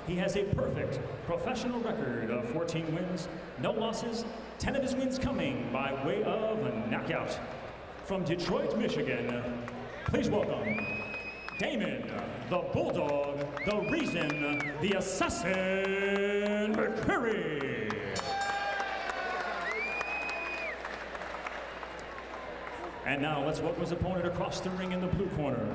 He has a perfect professional record of 14 wins, no losses, 10 of his wins coming by way of a knockout. From Detroit, Michigan, please welcome Дэймon, the Bulldog, the Reason, the Assassin, Maccriri. And now let's welcome his opponent across the ring in the blue corner.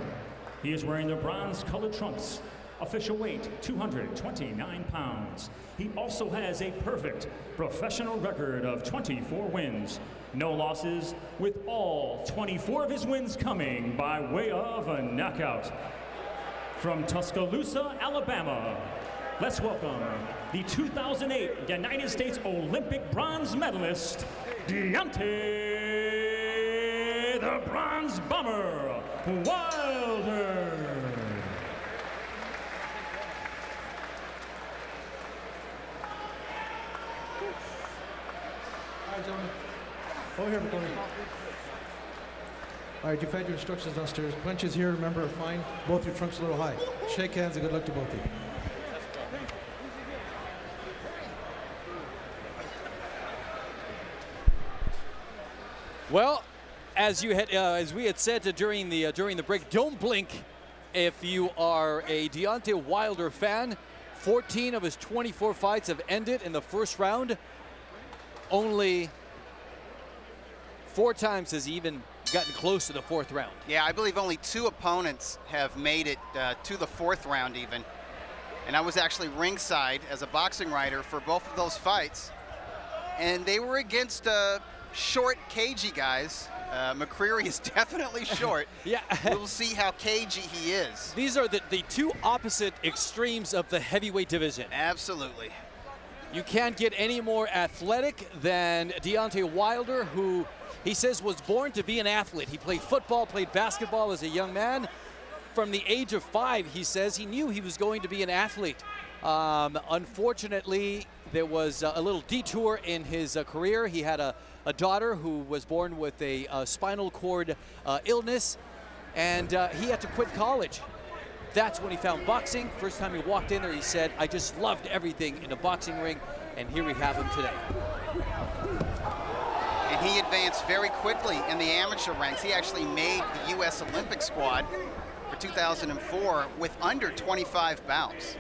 He is wearing the bronze-colored trunks. Official weight, 229 pounds. He also has a perfect professional record of 24 wins, no losses, with all 24 of his wins coming by way of a knockout. From Tuscaloosa, Alabama, let's welcome the 2008 United States Olympic bronze medalist, Deontei the Bronze Bomber Uайлдер. Over here, Tony. All right, you've had your instructions downstairs. Punches here, remember, fine. Both your trunks a little high. Shake hands and good luck to both of you. Well, as we had said during the break, don't blink if you are a Deontei Uайлдер fan. 14 of his 24 fights have ended in the first round. Only 4 times has he even gotten close to the 4th round. Yeah, I believe only 2 opponents have made it to the 4th round even. And I was actually ringside as a boxing writer for both of those fights. And they were against short, cagey guys. Maccriri is definitely short. Yeah. We'll see how cagey he is. These are the 2 opposite extremes of the heavyweight division. Absolutely. You can't get any more athletic than Deontei Uайлдер, who he says was born to be an athlete. He played football, played basketball as a young man. From the age of 5, he says he knew he was going to be an athlete. Unfortunately, there was a little detour in his career. He had a daughter who was born with a spinal cord illness, and he had to quit college. That's when he found boxing. First time he walked in there, he said, I just loved everything in a boxing ring, and here we have him today. And he advanced very quickly in the amateur ranks. He actually made the U.S. Olympic squad for 2004 with under 25 bouts.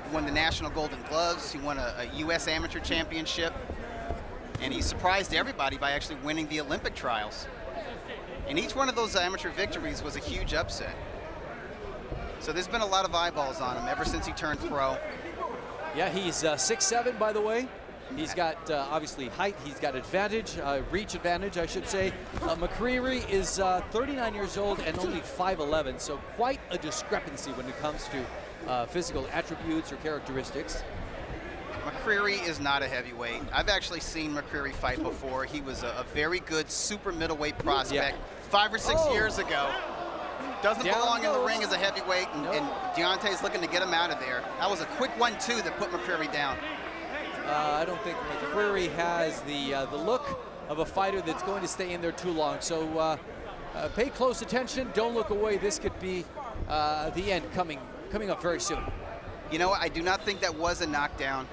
He won the National Golden Gloves. He won a U.S. Amateur Championship. And he surprised everybody by actually winning the Olympic trials. And each one of those amateur victories was a huge upset. So there's been a lot of eyeballs on him ever since he turned pro. Yeah, he's 6'7", by the way. He's got, obviously, height. He's got advantage, reach advantage, I should say. Maccriri is 39 years old and only 5'11", so quite a discrepancy when it comes to physical attributes or characteristics. Maccriri is not a heavyweight. I've actually seen Maccriri fight before. He was a very good super middleweight prospect 5 or 6 years ago. Doesn't belong in the ring as a heavyweight, and Deontei's looking to get him out of there. That was a quick 1-2 that put Maccriri down. I don't think Maccriri has the look of a fighter that's going to stay in there too long. So pay close attention. Don't look away. This could be the end coming up very soon. You know what? I do not think that was a knockdown.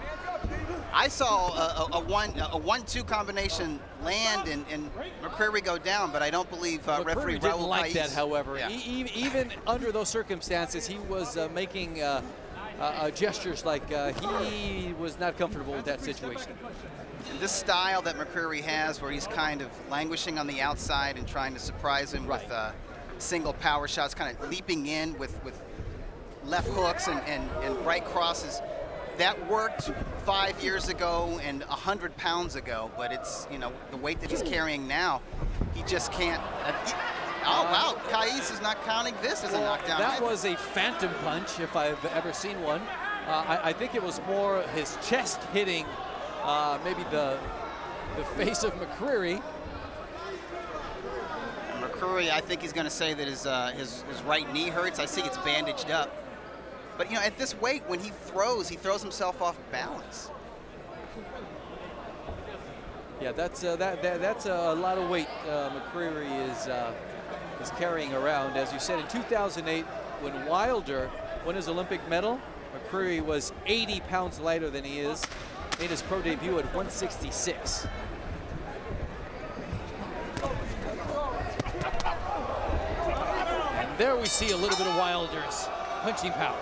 I saw a 1-2 combination land and Maccriri go down, but I don't believe referee didn't Raul like Pais, that, however. Yeah. Even under those circumstances, he was making gestures like he was not comfortable with that situation. And this style that Maccriri has, where he's kind of languishing on the outside and trying to surprise him with single power shots, kind of leaping in with left hooks and right crosses, that worked 5 years ago and 100 pounds ago, but it's, you know, the weight that he's carrying now, he just can't. Oh, wow, Pais is not counting this as a knockdown. That was a phantom punch, if I've ever seen one. I think it was more his chest hitting maybe the face of Maccriri. Maccriri, I think he's going to say that his right knee hurts. I see it's bandaged up. But, you know, at this weight, when he throws himself off balance. Yeah, that's a lot of weight Maccriri is carrying around. As you said, in 2008, when Uайлдер won his Olympic medal, McCreary was 80 pounds lighter than he is in his pro debut at 166. And there we see a little bit of Wilder's punching power.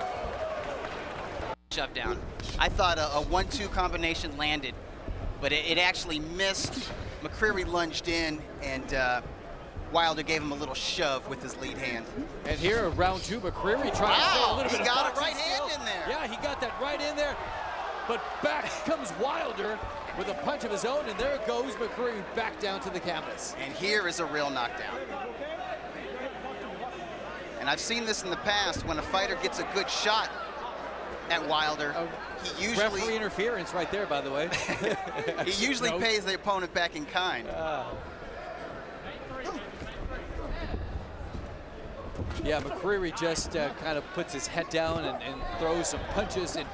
Shove down. I thought a 1-2 combination landed, but it actually missed. McCreary lunged in, and Wilder gave him a little shove with his lead hand. And here, round 2, McCreary trying to throw a little bit of he got a boxing right hand skill. in there. Yeah, he got that right in there. But back comes Wilder with a punch of his own, and there goes McCreary back down to the canvas. And here is a real knockdown. And I've seen this in the past when a fighter gets a good shot at Wilder. He usually referee interference right there, by the way. he usually pays the opponent back in kind. Yeah, McCreary just kind of puts his head down and throws some punches in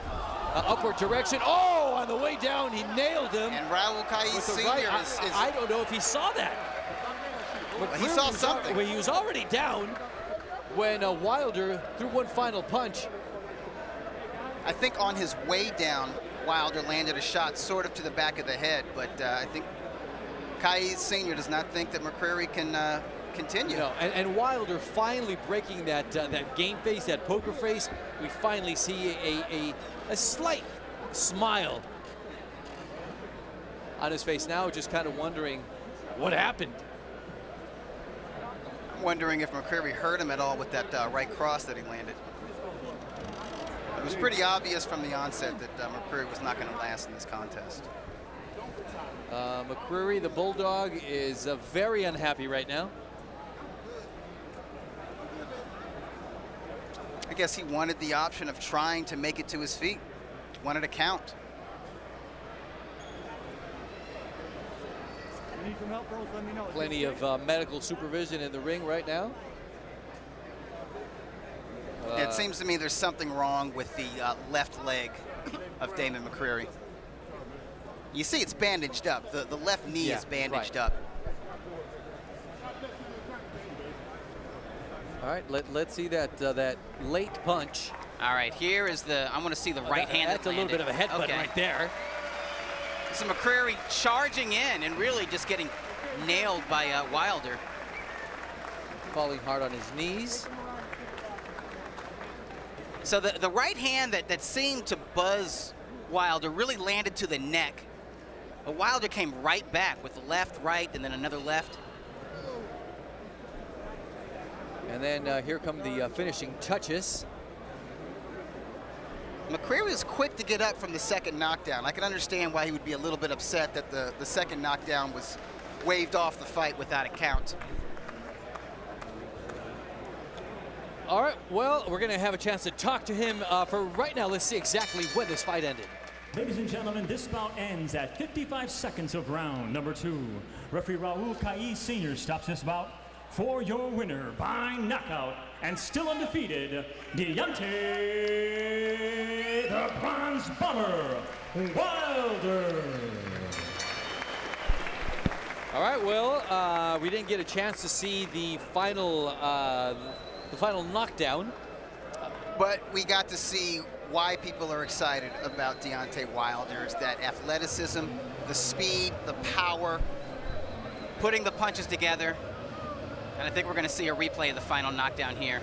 upward direction. Oh, on the way down, he nailed him. And Raul Kais Sr. is I don't know if he saw that. He saw something. He was already down when Wilder threw one final punch. I think on his way down, Wilder landed a shot sort of to the back of the head, but I think Kais Sr. does not think that McCreary can continue. No, and Wilder finally breaking that game face, that poker face. We finally see a slight smile on his face now, just kind of wondering what happened. I'm wondering if McCreary hurt him at all with that right cross that he landed. It was pretty obvious from the onset that McCreary was not going to last in this contest. McCreary, the Bulldog, is very unhappy right now. I guess he wanted the option of trying to make it to his feet. Wanted a count. Need some help, bros? Let me know. Plenty of medical supervision in the ring right now. It seems to me there's something wrong with the left leg of Дэймон McCreary. You see it's bandaged up. The left knee is bandaged up. All right, let's see that that late punch. All right, here is I want to see the right hand. That's a little bit of a headbutt right there. So McCreary charging in and really just getting nailed by Wilder. Falling hard on his knees. So the right hand that seemed to buzz Wilder really landed to the neck. But Wilder came right back with the left, right, and then another left. And then here come the finishing touches. McCreary was quick to get up from the second knockdown. I can understand why he would be a little bit upset that the second knockdown was waved off the fight without a count. All right, well, we're going to have a chance to talk to him. For right now, let's see exactly when this fight ended. Ladies and gentlemen, this bout ends at 55 seconds of round number 2. Referee Raul Kais Sr. stops this bout for your winner by knockout and still undefeated, Deontei the Bronze Bomber Wilder. All right, well, we didn't get a chance to see the final knockdown. But we got to see why people are excited about Deontei Uylder, is that athleticism, the speed, the power, putting the punches together. And I think we're going to see a replay of the final knockdown here.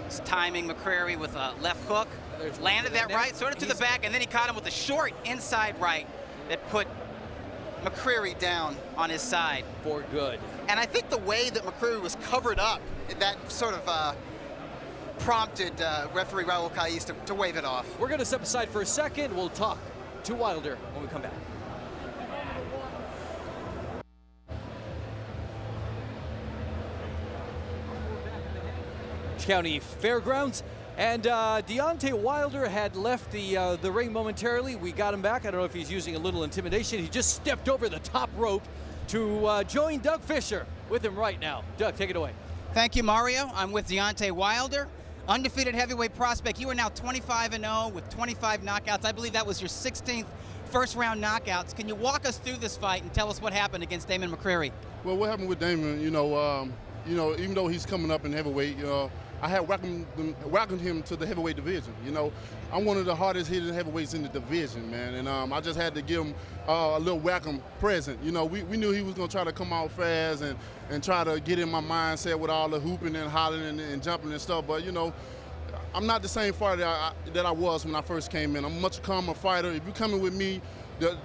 It's timing McCreary with a left hook. Landed that right, sort of to the back, and then he caught him with a short inside right that put McCreary down on his side. For good. And I think the way that McCreary was covered up, that sort of prompted referee Raul Kais to wave it off. We're going to step aside for a second. We'll talk to Wilder when we come back. County Fairgrounds, and Deontei Uylder had left the ring momentarily. We got him back. I don't know if he's using a little intimidation. He just stepped over the top rope to join Doug Fisher with him right now. Doug, take it away. Thank you, Mario. I'm with Deontei Uylder, undefeated heavyweight prospect. You are now 25-0 with 25 knockouts. I believe that was your 16th first-round knockouts. Can you walk us through this fight and tell us what happened against Дэймон McCreary? Well, what happened with Дэймон, even though he's coming up in heavyweight, I had welcomed him to the heavyweight division. You know, I'm one of the hardest hitting heavyweights in the division, man, and I just had to give him a little welcome present. You know, we knew he was going to try to come out fast and try to get in my mindset with all the hooping and hollering and jumping and stuff, but, you know, I'm not the same fighter that I was when I first came in. I'm a much calmer fighter. If you're coming with me,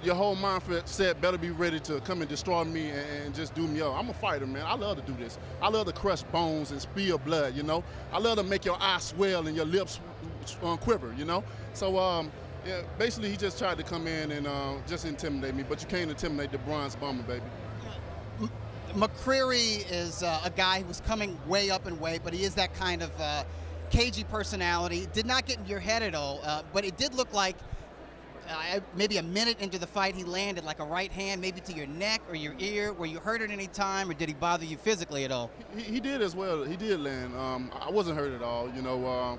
your whole mindset better be ready to come and destroy me and just do me up. I'm a fighter, man. I love to do this. I love to crush bones and spill blood, you know. I love to make your eyes swell and your lips quiver, you know. So yeah, basically he just tried to come in and just intimidate me, but you can't intimidate the bronze bomber, baby. McCreary is a guy who's coming way up in weight, but he is that kind of cagey personality. Did not get in your head at all, but it did look like maybe a minute into the fight, he landed like a right hand, maybe to your neck or your ear. Were you hurt at any time, or did he bother you physically at all? He did as well. He did land. I wasn't hurt at all. You know,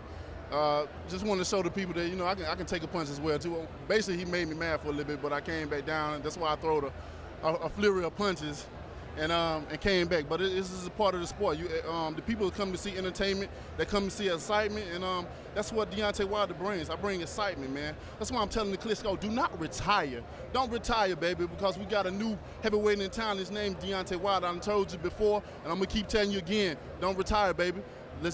just wanted to show the people that, you know, I can take a punch as well too. Basically, he made me mad for a little bit, but I came back down, and that's why I throw a flurry of punches and came back. But this is a part of the sport. The people come to see entertainment, they come to see excitement, and that's what Deontei Uwilder brings. I bring excitement, man. That's why I'm telling the Klitschko, do not retire. Don't retire, baby, because we got a new heavyweight in town. His name is Deontei Uwilder. I told you before, and I'm gonna keep telling you again, don't retire, baby.